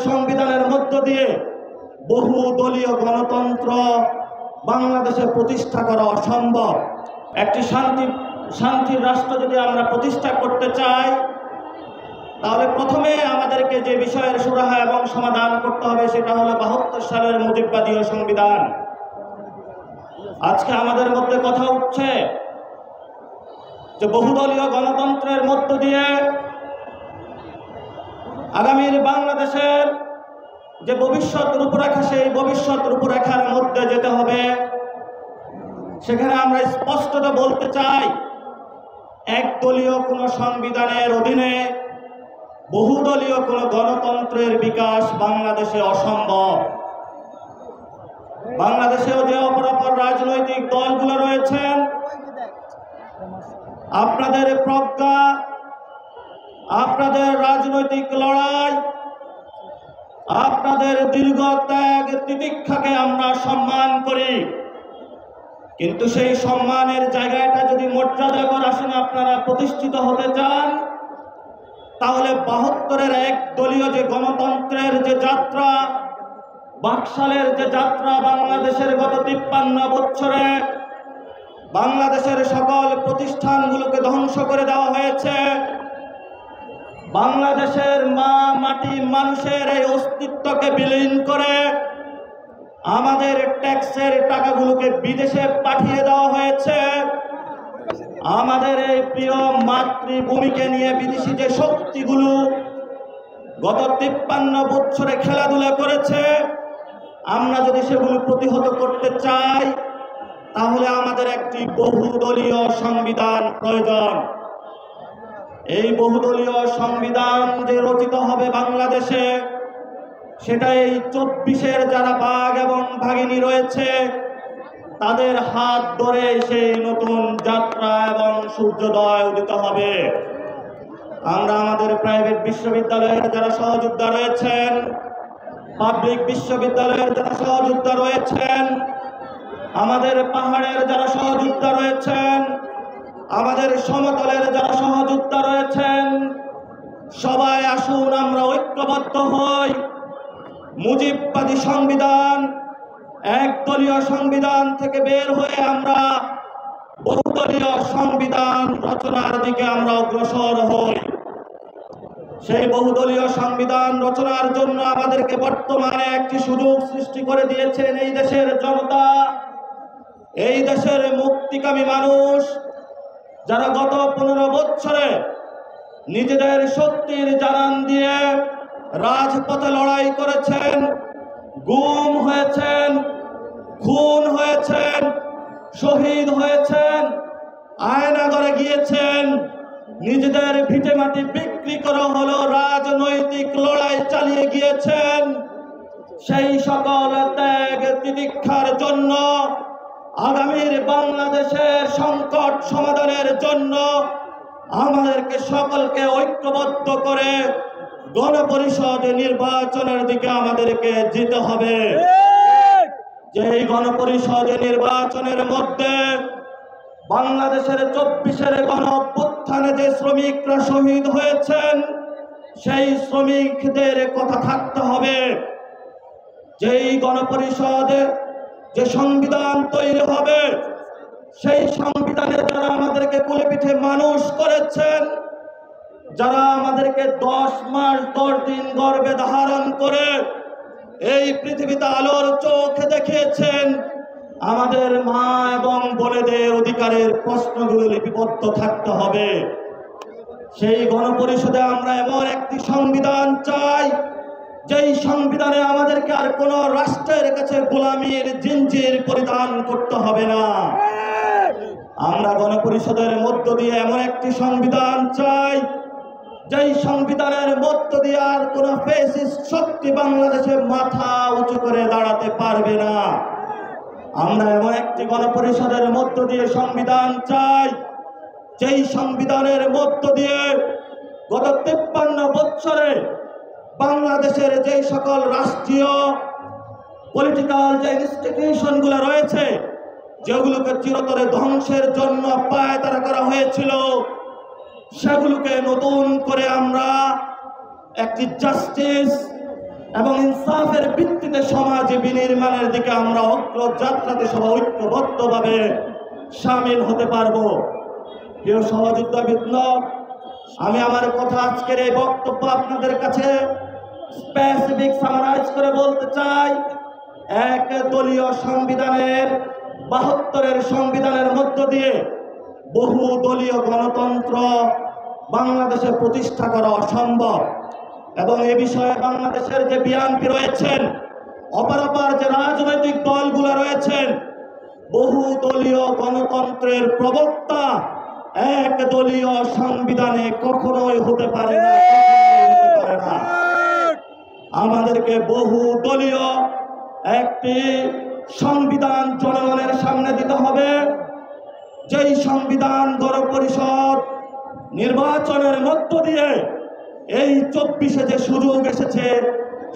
সংবিধানের মধ্য দিয়ে বহু দলীয় গণতন্ত্র বাংলাদেশে প্রতিষ্ঠা করা অসম্ভব। একটি শান্তির রাষ্ট্র যদি আমরা প্রতিষ্ঠা করতে চাই, তাহলে প্রথমে আমাদেরকে যে বিষয়ের সুরাহা এবং সমাধান করতে হবে সেটা হলো ৭২ সালের মুজিববাদী সংবিধান। আজকে আমাদের মধ্যে কথা উঠছে যে বহুদলীয় গণতন্ত্রের মধ্য দিয়ে আগামীর বাংলাদেশের যে ভবিষ্যৎ রূপরেখা, সেই ভবিষ্যৎ রূপরেখার মধ্যে যেতে হবে। সেখানে আমরা স্পষ্টত বলতে চাই, একদলীয় কোনো সংবিধানের অধীনে বহুদলীয় কোনো গণতন্ত্রের বিকাশ বাংলাদেশে অসম্ভব। বাংলাদেশেও যে অপরাপর রাজনৈতিক দলগুলো রয়েছেন, আপনাদের প্রজ্ঞা, আপনাদের রাজনৈতিক লড়াই, আপনাদের দীর্ঘ ত্যাগ তিতিক্ষাকে আমরা সম্মান করি, কিন্তু সেই সম্মানের জায়গাটা যদি মর্যাদাকর আসনে আপনারা প্রতিষ্ঠিত হতে চান, তাহলে ৭২-এর একদলীয় যে গণতন্ত্রের যে যাত্রা, বাকশালের যে যাত্রা, বাংলাদেশের গত ৫৩ বছরে বাংলাদেশের সকল প্রতিষ্ঠানগুলোকে ধ্বংস করে দেওয়া হয়েছে। বাংলাদেশের মাটি মানুষের এই অস্তিত্বকে বিলীন করে আমাদের ট্যাক্সের টাকাগুলোকে বিদেশে পাঠিয়ে দেওয়া হয়েছে। আমাদের এই প্রিয় মাতৃভূমিকে নিয়ে বিদেশি যে শক্তিগুলো গত ৫৩ বছরে খেলাধুলা করেছে, আমরা যদি সেগুলো প্রতিহত করতে চাই, তাহলে আমাদের একটি বহুদলীয় সংবিধান প্রয়োজন। এই বহুদলীয় সংবিধান যে রচিত হবে বাংলাদেশে, সেটা এই ২৪-এর যারা বাঘ এবং ভাগিনী রয়েছে, তাদের হাত ধরে সেই নতুন যাত্রা এবং সূর্যোদয় উদিত হবে। আমরা আমাদের প্রাইভেট বিশ্ববিদ্যালয়ের যারা সহযোদ্ধা রয়েছেন, পাবলিক বিশ্ববিদ্যালয়ের যারা সহযোদ্ধা রয়েছেন, আমাদের পাহাড়ের যারা সহযোদ্ধা রয়েছেন, আমাদের সমতলের যারা সহযোদ্ধা রয়েছেন, সবাই আসুন আমরা ঐক্যবদ্ধ হই। মুজিববাদী সংবিধান, একদলীয় সংবিধান থেকে বের হয়ে আমরা বহুদলীয় সংবিধান রচনার দিকে আমরা অগ্রসর হই। সেই বহুদলীয় সংবিধান রচনার জন্য আমাদেরকে বর্তমানে একটি সুযোগ সৃষ্টি করে দিয়েছেন এই দেশের জনতা, এই দেশের মুক্তিকামী মানুষ, যারা গত ১৫ বছরে নিজেদের শক্তির জানান দিয়ে রাজপথে লড়াই করেছেন, গুম হয়েছেন, খুন হয়েছেন, শহীদ হয়েছেন, আয়নাগরে গিয়েছেন, নিজেদের ভিটে মাটি বিক্রি করে হলো রাজনৈতিক লড়াই চালিয়ে গিয়েছেন। সেই সকল ত্যাগ তিতিক্ষার জন্য, আগামীর বাংলাদেশের সংকট সমাধানের জন্য আমাদেরকে সকলকে ঐক্যবদ্ধ করে গণপরিষদ নির্বাচনের দিকে আমাদেরকে যেতে হবে। যেই গণপরিষদ নির্বাচনের মধ্যে বাংলাদেশের ২৪-এর গণ অভ্যুত্থানে যে শ্রমিকরা শহীদ হয়েছেন, সেই শ্রমিকদের কথা থাকতে হবে। যেই গণপরিষদে যে সংবিধান তৈরি হবে, সেই সংবিধানে যারা আমাদেরকে কোলে পিঠে মানুষ করেছেন, যারা আমাদেরকে ১০ মাস ১০ দিন গর্ভে ধারণ করে এই পৃথিবীতে আলোর চোখে দেখিয়েছেন, আমাদের মা এবং বোনেদের অধিকারের প্রশ্নগুলো লিপিবদ্ধ থাকতে হবে। সেই গণপরিষদে আমরা এমন একটি সংবিধান চাই, যেই সংবিধানে আমাদেরকে আর কোন রাষ্ট্রের কাছে গোলামীর জিঞ্জির পরিধান করতে হবে না। আমরা গণপরিষদের মধ্য দিয়ে এমন একটি সংবিধান চাই, যেই সংবিধানের মধ্য দিয়ে আর কোন ফ্যাসিস্ট শক্তি বাংলাদেশে মাথা উঁচু করে দাঁড়াতে পারবে না। আমরা এমন একটি গণপরিষদের মধ্য দিয়ে সংবিধান চাই, যেই সংবিধানের মধ্য দিয়ে গত ৫৩ বছরে বাংলাদেশের যেই সকল রাষ্ট্রীয় পলিটিক্যাল যে ইনস্টিটিউশনগুলো রয়েছে, যেগুলোকে চিরতরে ধ্বংসের জন্য পায়তারা করা হয়েছিল, সেগুলোকে নতুন করে আমরা একটি জাস্টিস, এবং ইনসাফের ভিত্তিতে সমাজ বিনির্মাণের দিকে আমরা যাত্রাতে সবাই ঐক্যবদ্ধভাবে সামিল হতে পারবো। প্রিয় সহযোদ্ধাবৃন্দ, আমি আমার কথা আজকের এই বক্তব্য আপনাদের কাছে স্পেসিফিক সামারাইজ করে বলতে চাই। এক দলীয় সংবিধানের ৭২-এর সংবিধানের মধ্য দিয়ে বহু দলীয় গণতন্ত্র বাংলাদেশে প্রতিষ্ঠা করা অসম্ভব এবং এ বিষয়ে বাংলাদেশের যে বিএনপি রয়েছেন, অপরাপর যে রাজনৈতিক দলগুলো রয়েছেন, বহু দলীয় গণতন্ত্রের প্রবক্তা এক দলীয় সংবিধানে কখনোই হতে পারে না। আমাদেরকে বহু দলীয় একটি সংবিধান জনগণের সামনে দিতে হবে, যেই সংবিধান গণপরিষদ নির্বাচনের মধ্য দিয়ে এই ২৪-এ যে সুযোগ এসেছে,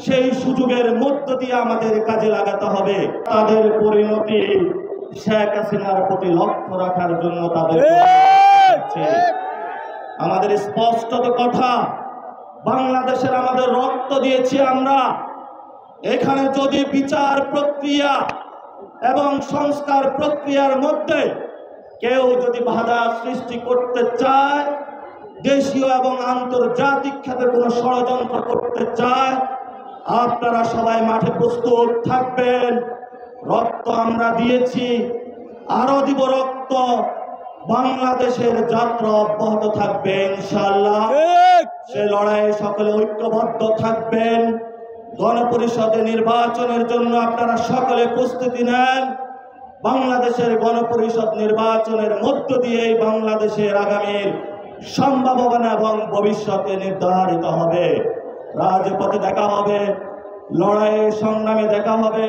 সেই সুযোগের মধ্য দিয়ে আমাদের কাজে লাগাতে হবে। তাদের পরিণতি শেখ হাসিনার প্রতি লক্ষ্য রাখার জন্য তাদের আমাদের স্পষ্ট কথা, বাংলাদেশের আমাদের রক্ত দিয়েছি আমরা। এখানে যদি বিচার প্রক্রিয়া এবং সংস্কার প্রক্রিয়ার মধ্যে কেউ যদি বাধা সৃষ্টি করতে চায়, দেশীয় এবং আন্তর্জাতিক খাতে কোনো ষড়যন্ত্র করতে চায়, আপনারা সবাই মাঠে প্রস্তুত থাকবেন। রক্ত আমরা দিয়েছি, আরো দিব রক্ত। বাংলাদেশের যাত্রা অব্যাহত থাকবে ইনশাআল্লাহ। সে লড়াইয়ে সকলে ঐক্যবদ্ধ থাকবেন। গণপরিষদে নির্বাচনের জন্য আপনারা সকলে প্রস্তুতি নেন। বাংলাদেশের গণপরিষদ নির্বাচনের মধ্য দিয়ে বাংলাদেশের আগামীর সম্ভাবনা এবং ভবিষ্যতে নির্ধারিত হবে। রাজপথে দেখা হবে, লড়াইয়ের সংগ্রামে দেখা হবে।